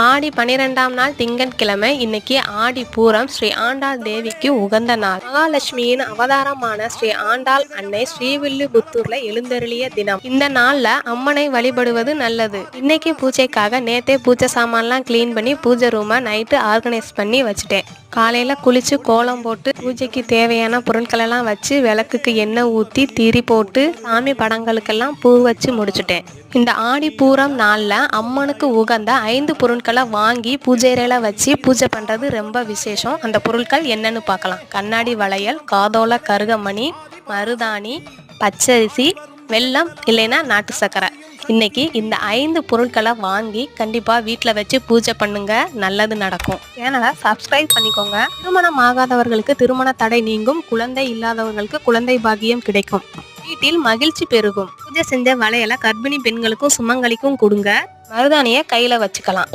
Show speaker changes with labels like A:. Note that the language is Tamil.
A: ஆடி 12ஆம் நாள் திங்கட்கிழமை. இன்னைக்கு ஆடி பூரம். ஸ்ரீ ஆண்டாள் தேவிக்கு உகந்த நாள். மகாலட்சுமியின் அவதாரமான ஸ்ரீ ஆண்டாள் அன்னை ஸ்ரீவில்லிபுத்தூர்ல எழுந்தருளிய தினம். இந்த நாள்ல அம்மனை வழிபடுவது நல்லது. இன்னைக்கு பூஜைக்காக நேத்தே பூஜை சாமான்லாம் கிளீன் பண்ணி பூஜை ரூமை நைட்டு ஆர்கனைஸ் பண்ணி வச்சுட்டேன். காலையில குளிச்சு கோலம் போட்டு பூஜைக்கு தேவையான பொருட்கள் எல்லாம் வச்சு விளக்குக்கு எண்ணெய் ஊற்றி திரி போட்டு சாமி படங்களுக்கெல்லாம் பூ வச்சு முடிச்சுட்டேன். இந்த ஆடி பூரம் நாள்ல அம்மனுக்கு உகந்த 5 பொருட்களை வாங்கி பூஜையில வச்சு பூஜை பண்றது ரொம்ப விசேஷம். அந்த பொருட்கள் என்னன்னு பார்க்கலாம். கண்ணாடி வளையல், காதோல கருகமணி, மருதாணி, பச்சரிசி, வெல்லம் இல்லைன்னா நாட்டு சர்க்கரை. இன்னைக்கு இந்த 5 பொருட்களை வாங்கி கண்டிப்பா வீட்டில் வச்சு பூஜை பண்ணுங்க, நல்லது நடக்கும். சேனலை சப்ஸ்கிரைப் பண்ணிக்கோங்க. திருமணம் ஆகாதவர்களுக்கு திருமண தடை நீங்கும், குழந்தை இல்லாதவர்களுக்கு குழந்தை பாக்கியம் கிடைக்கும், வீட்டில் மகிழ்ச்சி பெருகும். பூஜை செஞ்ச வளையலை கர்ப்பிணி பெண்களுக்கும் சுமங்கலிக்கும் கொடுங்க. மருதாணியை கையில வச்சுக்கலாம்.